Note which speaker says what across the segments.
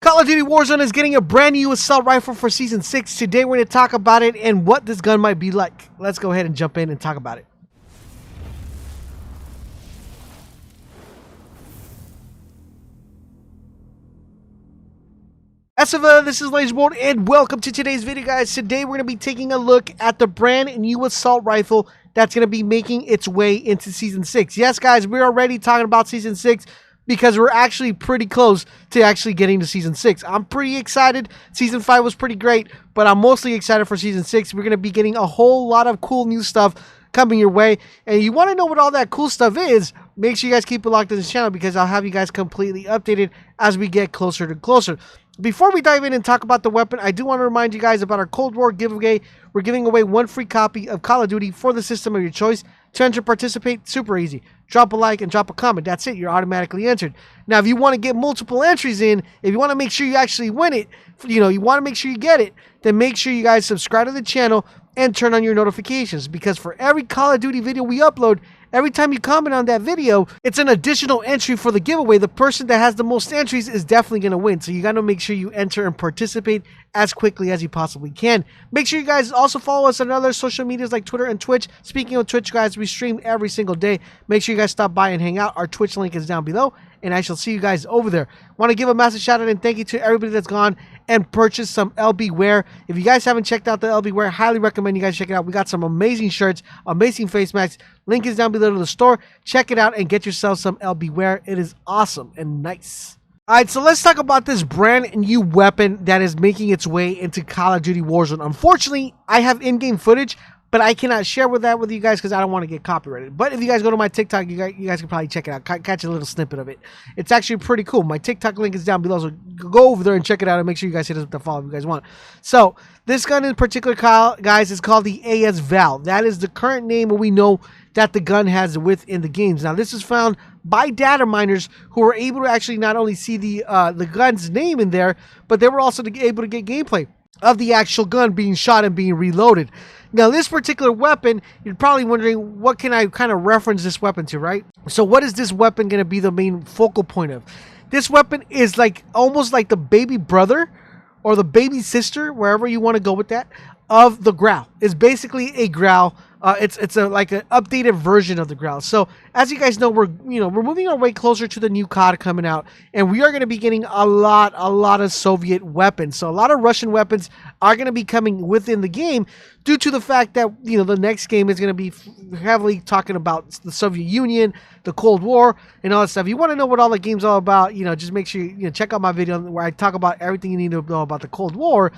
Speaker 1: Call of Duty Warzone is getting a brand new assault rifle for Season 6. Today we're going to talk about it and what this gun might be like. Let's go ahead and jump in and talk about it. Esiva, this is LaserBolt and welcome to today's video, guys. Today we're going to be taking a look at the brand new assault rifle that's going to be making its way into Season 6. Yes, guys, we're already talking about Season 6 because we're actually pretty close to actually getting to Season 6. I'm pretty excited. Season 5 was pretty great, but I'm mostly excited for Season 6. We're going to be getting a whole lot of cool new stuff coming your way, and you want to know what all that cool stuff is, make sure you guys keep it locked in this channel because I'll have you guys completely updated as we get closer to closer. Before we dive in and talk about the weapon, I do want to remind you guys about our Cold War giveaway. We're giving away one free copy of Call of Duty for the system of your choice. To enter and participate, super easy. Drop a like and drop a comment. That's it. You're automatically entered. Now, if you want to get multiple entries in, if you want to make sure you actually win it, you want to make sure you get it, then make sure you guys subscribe to the channel and turn on your notifications, because for every Call of Duty video we upload, every time you comment on that video, it's an additional entry for the giveaway. The person that has the most entries is definitely going to win. So you got to make sure you enter and participate as quickly as you possibly can. Make sure you guys also follow us on other social medias like Twitter and Twitch. Speaking of Twitch, guys, we stream every single day. Make sure you guys stop by and hang out. Our Twitch link is down below, and I shall see you guys over there. Want to give a massive shout out and thank you to everybody that's gone and purchased some LB wear. If you guys haven't checked out the LB wear, highly recommend you guys check it out. We got some amazing shirts, amazing face masks. Link is down below to the store. Check it out and get yourself some LB wear. It is awesome and nice. Alright, so let's talk about this brand new weapon that is making its way into Call of Duty Warzone. Unfortunately, I have in-game footage, but I cannot share that with you guys because I don't want to get copyrighted. But if you guys go to my TikTok, you guys can probably check it out, catch a little snippet of it. It's actually pretty cool. My TikTok link is down below, so go over there and check it out and make sure you guys hit us with the follow if you guys want. So this gun in particular, guys, is called the AS Val. That is the current name we know that the gun has within the games. Now, this is found by data miners who were able to actually not only see the gun's name in there, but they were also able to get gameplay of the actual gun being shot and being reloaded. Now, this particular weapon, you're probably wondering, what can I kind of reference this weapon to, right? So what is this weapon going to be the main focal point of? This weapon is like almost like the baby brother or the baby sister, wherever you want to go with that, of the Grau. It's basically a Grau. It's like an updated version of the Grau. So as you guys know, we're moving our way closer to the new COD coming out, and we are going to be getting a lot of Soviet weapons. So a lot of Russian weapons are going to be coming within the game due to the fact that the next game is going to be heavily talking about the Soviet Union, the Cold War, and all that stuff. If you want to know what all the game's all about, just make sure you check out my video where I talk about everything you need to know about the Cold War.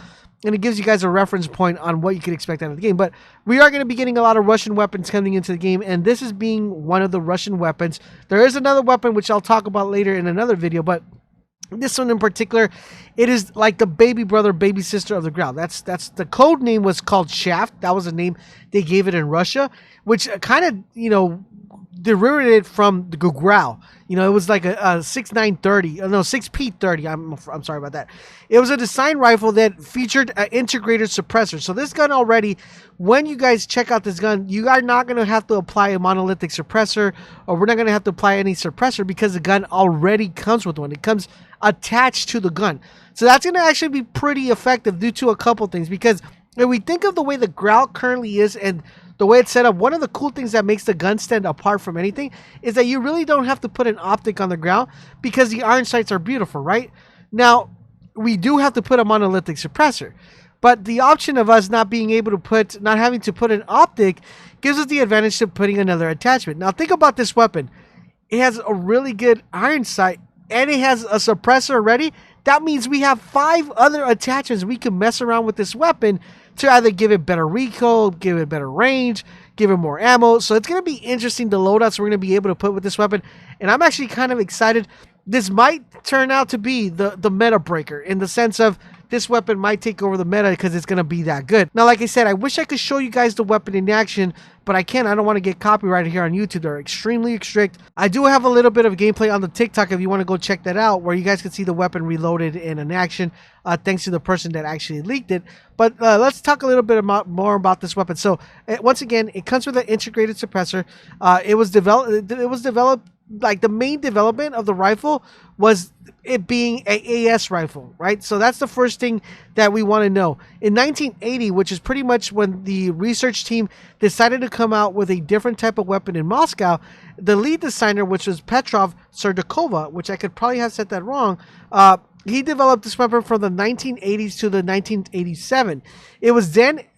Speaker 1: And it gives you guys a reference point on what you can expect out of the game. But we are going to be getting a lot of Russian weapons coming into the game, and this is being one of the Russian weapons. There is another weapon which I'll talk about later in another video, but this one in particular, it is like the baby brother, baby sister of the Grau. That's the code name was called Shaft. That was the name they gave it in Russia, which kind of derivative from the Grau. It was like a 6.930, no 6P30. I'm sorry about that. It was a design rifle that featured an integrated suppressor. So this gun already, when you guys check out this gun, you are not going to have to apply a monolithic suppressor, or we're not going to have to apply any suppressor because the gun already comes with one. It comes attached to the gun. So that's going to actually be pretty effective due to a couple things, because if we think of the way the Grau currently is and the way it's set up, one of the cool things that makes the gun stand apart from anything is that you really don't have to put an optic on the Grau because the iron sights are beautiful, right? Now, we do have to put a monolithic suppressor, but the option of us not having to put an optic gives us the advantage of putting another attachment. Now, think about this weapon. It has a really good iron sight and it has a suppressor already. That means we have 5 other attachments we can mess around with this weapon to either give it better recoil, give it better range, give it more ammo. So it's going to be interesting, the loadouts we're going to be able to put with this weapon. And I'm actually kind of excited. This might turn out to be the meta breaker, in the sense of this weapon might take over the meta because it's going to be that good. Now, like I said, I wish I could show you guys the weapon in action, but I can't. I don't want to get copyrighted here on YouTube. They're extremely strict. I do have a little bit of gameplay on the TikTok if you want to go check that out, where you guys can see the weapon reloaded in an action, thanks to the person that actually leaked it. But let's talk a little bit more about this weapon. So once again, it comes with an integrated suppressor. It was developed like the main development of the rifle was it being a AS rifle, right? So that's the first thing that we want to know. In 1980, which is pretty much when the research team decided to come out with a different type of weapon in Moscow, the lead designer, which was Petrov Serdukova, which I could probably have said that wrong, he developed this weapon from the 1980s to the 1987.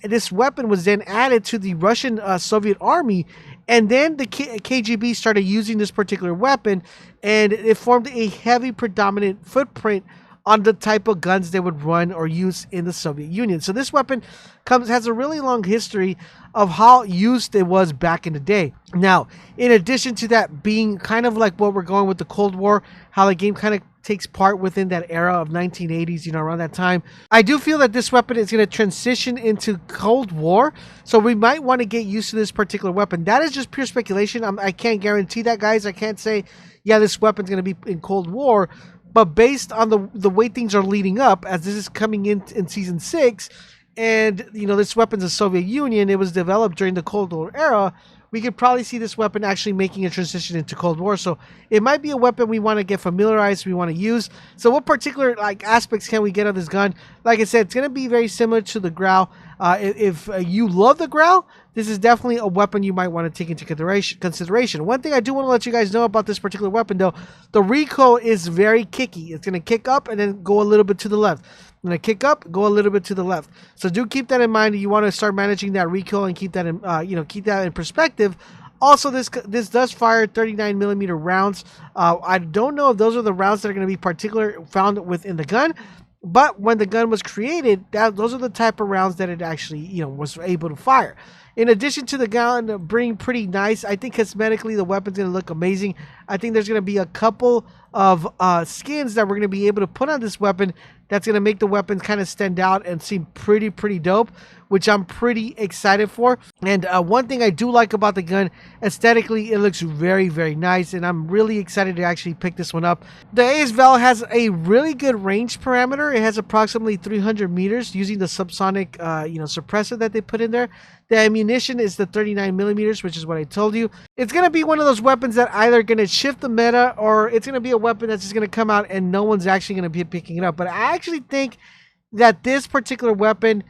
Speaker 1: This weapon was then added to the Russian Soviet army, and then the KGB started using this particular weapon, and it formed a heavy predominant footprint on the type of guns they would run or use in the Soviet Union. So this weapon has a really long history of how used it was back in the day. Now, in addition to that being kind of like what we're going with the Cold War, how the game kind of takes part within that era of 1980s, you know, around that time, I do feel that this weapon is going to transition into Cold War, so we might want to get used to this particular weapon. That is just pure speculation. I can't guarantee that, guys. I can't say, yeah, this weapon's going to be in Cold War, but based on the way things are leading up, as this is coming in Season 6, and, you know, this weapon's a Soviet Union, it was developed during the Cold War era, we could probably see this weapon actually making a transition into Cold War. So it might be a weapon we want to get familiarized, we want to use. So what particular aspects can we get of this gun? Like I said, it's going to be very similar to the Grau. If you love the Grau, this is definitely a weapon you might want to take into consideration. One thing I do want to let you guys know about this particular weapon, though, the recoil is very kicky. It's going to kick up and then go a little bit to the left. When I kick up, go a little bit to the left. So do keep that in mind. You want to start managing that recoil and keep that in, keep that in perspective. Also, this does fire 39 millimeter rounds. I don't know if those are the rounds that are going to be found within the gun, but when the gun was created, those are the type of rounds that it actually, was able to fire. In addition to the gun being pretty nice, I think cosmetically the weapon's going to look amazing. I think there's going to be a couple of skins that we're going to be able to put on this weapon that's going to make the weapon kind of stand out and seem pretty dope, which I'm pretty excited for. And one thing I do like about the gun, aesthetically, it looks very nice, and I'm really excited to actually pick this one up. The AS-Val has a really good range parameter. It has approximately 300 meters using the subsonic suppressor that they put in there. The ammunition is the 39 millimeters, which is what I told you. It's going to be one of those weapons that either going to shift the meta, or it's going to be a weapon that's just going to come out and no one's actually going to be picking it up. But I actually think that this particular weapon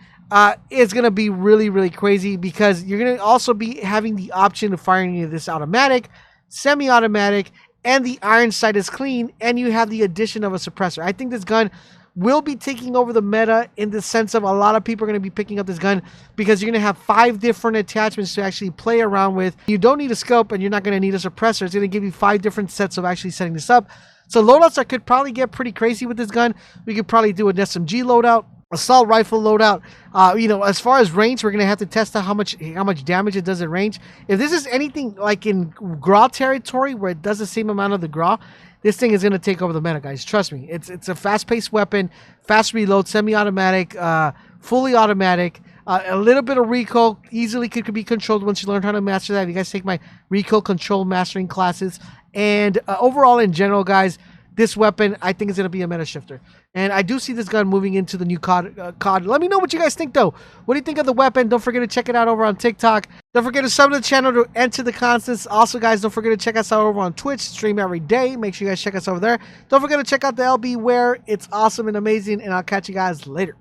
Speaker 1: is going to be really crazy, because you're going to also be having the option of firing this automatic, semi-automatic, and the iron sight is clean, and you have the addition of a suppressor. I think this gun will be taking over the meta in the sense of a lot of people are going to be picking up this gun because you're going to have 5 different attachments to actually play around with. You don't need a scope, and you're not going to need a suppressor. It's going to give you 5 different sets of actually setting this up. So loadouts that could probably get pretty crazy with this gun. We could probably do an SMG loadout, assault rifle loadout. As far as range, we're going to have to test out how much damage it does at range. If this is anything like in Grau territory where it does the same amount of the Grau, this thing is going to take over the meta, guys. Trust me. It's a fast-paced weapon, fast reload, semi-automatic, fully automatic, a little bit of recoil, easily could be controlled once you learn how to master that. You guys take my recoil control mastering classes. And overall, in general, guys, this weapon, I think, is going to be a meta shifter. And I do see this gun moving into the new COD. Let me know what you guys think, though. What do you think of the weapon? Don't forget to check it out over on TikTok. Don't forget to sub to the channel to enter the constants. Also, guys, don't forget to check us out over on Twitch. Stream every day. Make sure you guys check us over there. Don't forget to check out the LB Wear. It's awesome and amazing. And I'll catch you guys later.